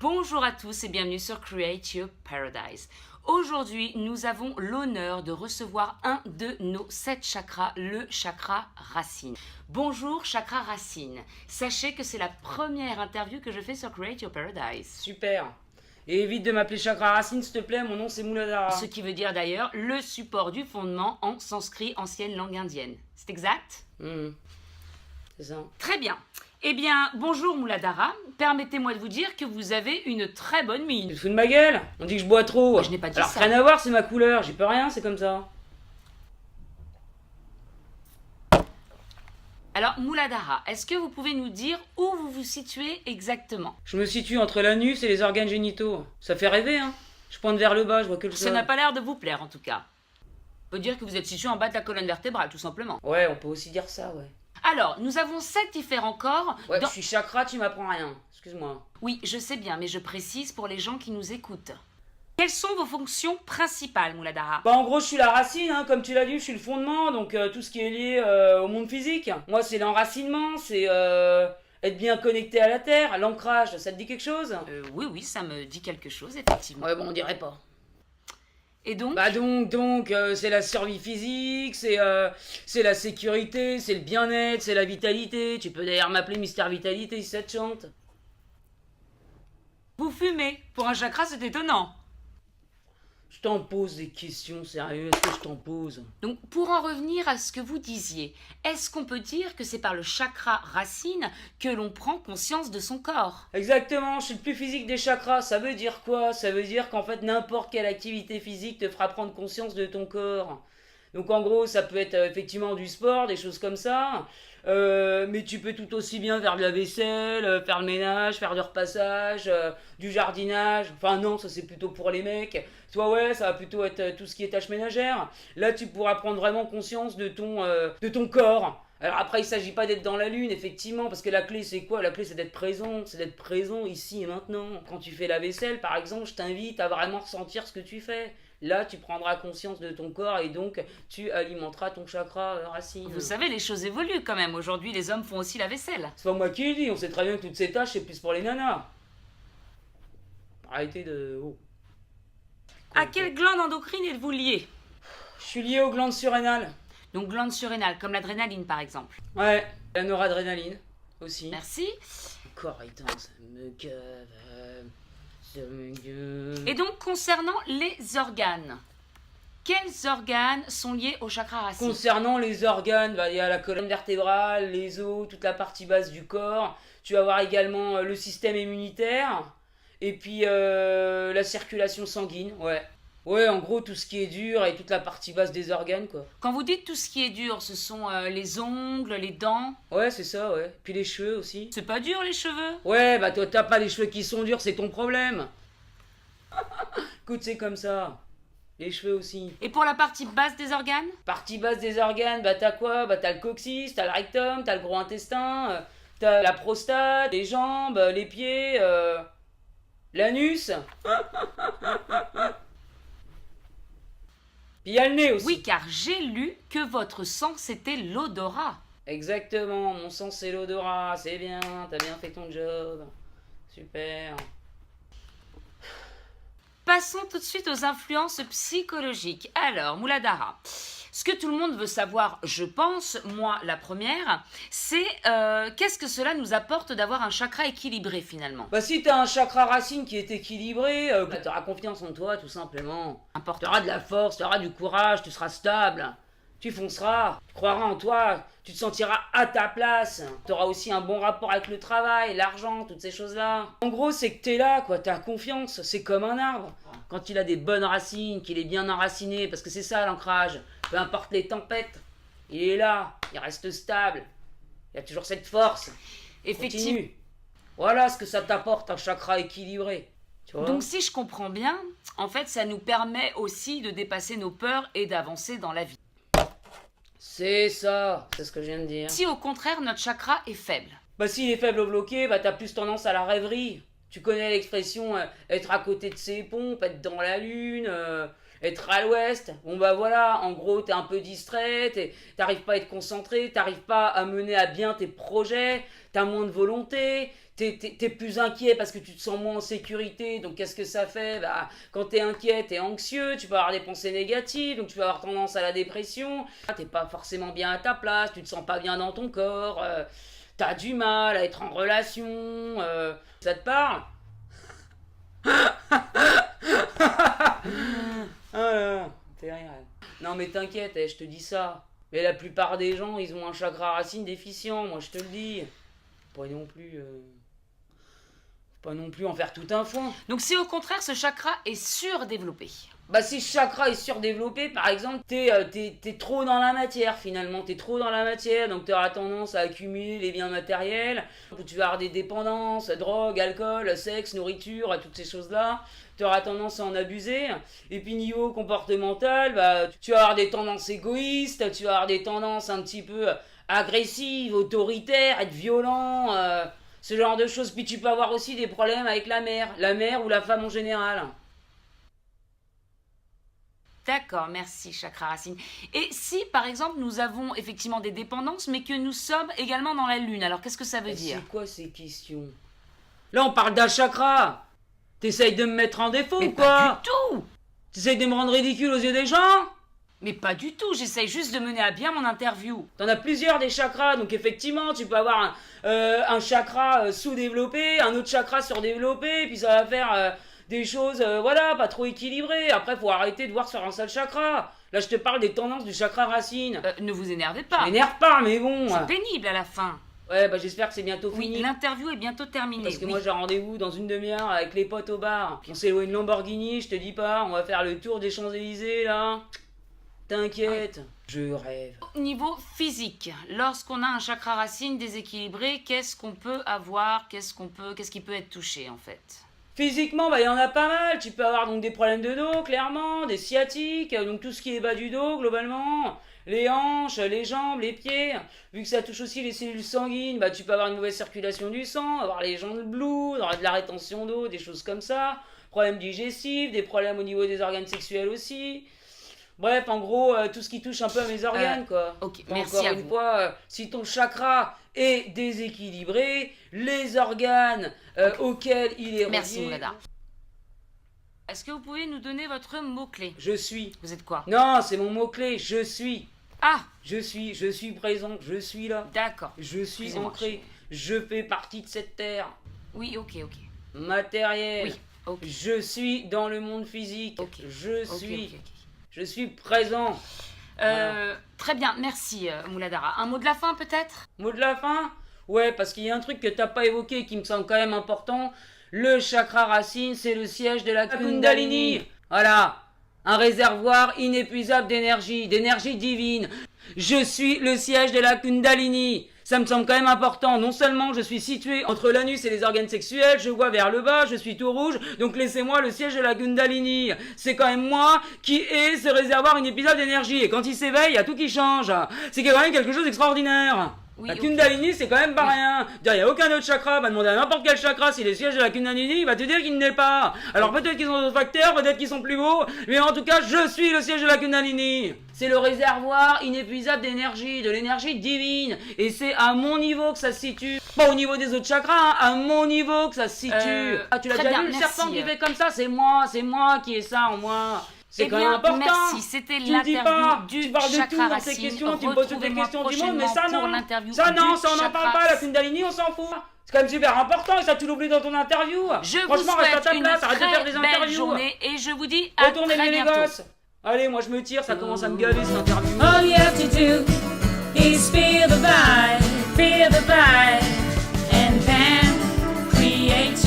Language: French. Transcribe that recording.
Bonjour à tous et bienvenue sur Create Your Paradise. Aujourd'hui, nous avons l'honneur de recevoir un de nos 7 chakras, le chakra racine. Bonjour chakra racine. Sachez que c'est la première interview que je fais sur Create Your Paradise. Super. Et évite de m'appeler Chakra Racine, s'il te plaît, mon nom c'est Muladhara. Ce qui veut dire d'ailleurs le support du fondement en sanskrit, ancienne langue indienne. C'est exact? C'est ça. Très bien. Eh bien, bonjour Muladhara. Permettez-moi de vous dire que vous avez une très bonne Tu mine. te fous de ma gueule? On dit que je bois trop. Je n'ai pas dit Alors, ça. rien à voir, c'est ma couleur, j'y peux rien, c'est comme ça. Alors, Muladhara, est-ce que vous pouvez nous dire où vous vous situez exactement? Je me situe entre l'anus et les organes génitaux. Ça fait rêver, hein. Je pointe vers le bas, je vois que le Ça sol. n'a pas l'air de vous plaire en tout cas. On peut dire que vous êtes situé en bas de la colonne vertébrale, tout simplement. Ouais, on peut aussi dire ça, ouais. Alors, nous avons 7 différents corps. Ouais, dans- je suis chakra, tu m'apprends rien. Excuse-moi. Oui, je sais bien, mais je précise pour les gens qui nous écoutent. Quelles sont vos fonctions principales, Muladhara? Bah en gros je suis la racine, hein, comme tu l'as dit, je suis le fondement, donc tout ce qui est lié au monde physique. Moi c'est l'enracinement, c'est être bien connecté à la terre, l'ancrage, ça te dit quelque chose? Oui, ça me dit quelque chose, effectivement. Ouais bon on dirait pas. Et donc, Bah donc c'est la survie physique, c'est la sécurité, c'est le bien-être, c'est la vitalité. Tu peux d'ailleurs m'appeler Mister Vitalité si ça te chante. vous fumez. Pour un chakra, c'est étonnant. Je t'en pose des questions sérieuses, est-ce que je t'en pose? Donc, pour en revenir à ce que vous disiez, est-ce qu'on peut dire que c'est par le chakra racine que l'on prend conscience de son corps? Exactement, je suis le plus physique des chakras. Ça veut dire quoi? Ça veut dire qu'en fait, n'importe quelle activité physique te fera prendre conscience de ton corps. Donc en gros, ça peut être effectivement du sport, des choses comme ça. Mais tu peux tout aussi bien faire de la vaisselle, faire le ménage, faire du repassage, du jardinage. Enfin non, ça c'est plutôt pour les mecs. Toi ouais, ça va plutôt être tout ce qui est tâches ménagères. Là, tu pourras prendre vraiment conscience de ton corps. Alors après, il s'agit pas d'être dans la lune, effectivement, parce que la clé c'est quoi? La clé c'est d'être présent ici et maintenant. Quand tu fais la vaisselle, par exemple, je t'invite à vraiment ressentir ce que tu fais. Là, tu prendras conscience de ton corps et donc tu alimenteras ton chakra racine. Vous savez, les choses évoluent quand même. Aujourd'hui, les hommes font aussi la vaisselle. C'est pas moi qui le dis, on sait très bien que toutes ces tâches c'est plus pour les nanas. Arrêtez de... Oh. À quelle glande endocrine êtes-vous lié? Je suis lié aux glandes surrénales. Donc, glande surrénale, comme l'adrénaline par exemple. Ouais, la noradrénaline aussi. Merci. Corps éteint, ça me gave. Ça me gave. Et donc, concernant les organes, quels organes sont liés au chakra racine? Concernant les organes, bah, il y a la colonne vertébrale, les os, toute la partie basse du corps. Tu vas avoir également le système immunitaire. Et puis la circulation sanguine, ouais. Ouais, en gros, tout ce qui est dur et toute la partie basse des organes, quoi. Quand vous dites tout ce qui est dur, ce sont les ongles, les dents. Ouais, c'est ça, ouais. Puis les cheveux aussi. C'est pas dur les cheveux? Ouais, bah toi, t'as pas les cheveux qui sont durs, c'est ton problème. Écoute, c'est comme ça. Les cheveux aussi. Et pour la partie basse des organes? Partie basse des organes, bah t'as quoi? Bah t'as le coccyx, t'as le rectum, t'as le gros intestin, t'as la prostate, les jambes, les pieds, l'anus. Puis il y a le nez aussi. Oui, car j'ai lu que votre sang c'était l'odorat. Exactement, mon sang c'est l'odorat, c'est bien, t'as bien fait ton job. Super. Passons tout de suite aux influences psychologiques. Alors, Muladhara, ce que tout le monde veut savoir, je pense, moi la première, c'est qu'est-ce que cela nous apporte d'avoir un chakra équilibré finalement? Bah si t'as un chakra racine qui est équilibré, bah, t'auras confiance en toi tout simplement. Important. T'auras de la force, t'auras du courage, tu seras stable. Tu fonceras, tu croiras en toi, tu te sentiras à ta place. T'auras aussi un bon rapport avec le travail, l'argent, toutes ces choses-là. En gros, c'est que t'es là, quoi, t'as confiance, c'est comme un arbre. Quand il a des bonnes racines, qu'il est bien enraciné, parce que c'est ça l'ancrage. Peu importe les tempêtes, il est là, il reste stable. Il a toujours cette force. Effectivement. Continue. Voilà ce que ça t'apporte, un chakra équilibré. Tu vois? Donc si je comprends bien, en fait ça nous permet aussi de dépasser nos peurs et d'avancer dans la vie. C'est ça, c'est ce que je viens de dire. Si au contraire notre chakra est faible, Bah s'il est faible ou bloqué, bah t'as plus tendance à la rêverie. Tu connais l'expression être à côté de ses pompes, être dans la lune, être à l'ouest. Bon bah voilà, en gros t'es un peu distrait, t'arrives pas à être concentré, t'arrives pas à mener à bien tes projets, t'as moins de volonté, t'es plus inquiet parce que tu te sens moins en sécurité. Donc qu'est-ce que ça fait? Bah, quand t'es inquiet, t'es anxieux, tu peux avoir des pensées négatives, donc tu peux avoir tendance à la dépression. T'es pas forcément bien à ta place, tu te sens pas bien dans ton corps, t'as du mal à être en relation, ça te parle? Ah, fais rire. Non mais t'inquiète, je te dis ça. Mais la plupart des gens, ils ont un chakra racine déficient, moi je te le dis. Pas non plus... Pas non plus en faire tout un foin. Donc si au contraire ce chakra est surdéveloppé. Bah si ce chakra est surdéveloppé, par exemple, t'es trop dans la matière finalement, t'es trop dans la matière, donc t'auras tendance à accumuler les biens matériels, tu vas avoir des dépendances, drogue, alcool, sexe, nourriture, toutes ces choses-là, t'auras tendance à en abuser, et puis niveau comportemental, bah, tu vas avoir des tendances égoïstes, tu vas avoir des tendances un petit peu agressives, autoritaires, être violent, ce genre de choses, puis tu peux avoir aussi des problèmes avec la mère ou la femme en général. D'accord, merci chakra racine. Et si par exemple nous avons effectivement des dépendances mais que nous sommes également dans la lune, alors qu'est-ce que ça veut dire? C'est quoi ces questions? Là on parle d'un chakra. T'essayes de me mettre en défaut Mais ou quoi? pas du tout! T'essayes de me rendre ridicule aux yeux des gens? Mais pas du tout, j'essaye juste de mener à bien mon interview. T'en as plusieurs des chakras, donc effectivement tu peux avoir un chakra sous-développé, un autre chakra surdéveloppé, puis ça va faire... des choses, voilà, pas trop équilibrées. Après, faut arrêter de voir sur un seul chakra. Là, je te parle des tendances du chakra racine. Ne vous énervez pas. Je m'énerve pas, mais bon. C'est pénible à la fin. Ouais, bah j'espère que c'est bientôt Oui, fini. l'interview est bientôt terminée. Parce que oui. moi, j'ai rendez-vous dans une demi-heure avec les potes au bar. Puis on s'est loué une Lamborghini, je te dis pas. On va faire le tour des Champs-Élysées, là. T'inquiète. Je rêve. Niveau physique, lorsqu'on a un chakra racine déséquilibré, qu'est-ce qu'on peut avoir? Qu'est-ce qui peut être touché en fait? Physiquement, bah, il y en a pas mal. Tu peux avoir donc des problèmes de dos, clairement, des sciatiques, donc tout ce qui est bas du dos, globalement. Les hanches, les jambes, les pieds. Vu que ça touche aussi les cellules sanguines, bah, tu peux avoir une mauvaise circulation du sang, avoir les jambes bloues, avoir de la rétention d'eau, des choses comme ça. Problèmes digestifs, des problèmes au niveau des organes sexuels aussi. Bref, en gros, tout ce qui touche un peu à mes organes, quoi. Ok, Encore merci à une vous. fois, si ton chakra est déséquilibré, les organes auxquels il est Merci relié... Moulada. Est-ce que vous pouvez nous donner votre mot-clé? Je suis. Vous êtes quoi? Non, c'est mon mot-clé, je suis. Ah, Je suis présent, je suis là. d'accord. Je suis Excusez-moi, ancré, je fais partie de cette terre Oui, ok. matérielle. Oui, ok. Je suis dans le monde physique. Ok. Je Ok. suis présent. Voilà. Très bien, merci Mouladara. Un mot de la fin peut-être? Mot de la fin? Ouais, parce qu'il y a un truc que t'as pas évoqué et qui me semble quand même important. Le chakra racine, c'est le siège de la Kundalini. Voilà. Un réservoir inépuisable d'énergie divine. Je suis le siège de la Kundalini. Ça me semble quand même important. Non seulement je suis situé entre l'anus et les organes sexuels, je vois vers le bas, je suis tout rouge, donc laissez-moi le siège de la Kundalini. C'est quand même moi qui ai ce réservoir inépuisable d'énergie. Et quand il s'éveille, il y a tout qui change. C'est quand même quelque chose d'extraordinaire. Oui, La ok. Kundalini, c'est quand même pas rien. Il n'y a aucun autre chakra. Va demander à n'importe quel chakra s'il est le siège de la Kundalini, il va te dire qu'il n'est pas. Alors peut-être qu'ils ont d'autres facteurs, peut-être qu'ils sont plus hauts, mais en tout cas, je suis le siège de la Kundalini. C'est le réservoir inépuisable d'énergie, de l'énergie divine. Et c'est à mon niveau que ça se situe. Pas au niveau des autres chakras, hein, à mon niveau que ça se situe. Ah, tu l'as très déjà bien, vu, le merci. serpent qui fait comme ça? C'est moi qui ai ça en moi. C'est Eh quand bien, même important. merci. C'était Tu me dis l'interview pas, du tu parles de tout chakra dans tes racine. questions, tu me poses toutes les Retrouvez-moi questions du monde, mais ça prochainement non. pour l'interview Ça non, du ça on n'en parle chakra. pas, la Kundalini on s'en fout. C'est quand même super important et ça tu l'oublies dans ton interview. Je vous Franchement, reste à souhaite ta une place, arrête de faire des très belle interviews. journée et je vous dis à Retournez très les bientôt. gosses. Allez, moi je me tire, ça commence à me gaver cette interview. All you have to do is feel the vibe, and then create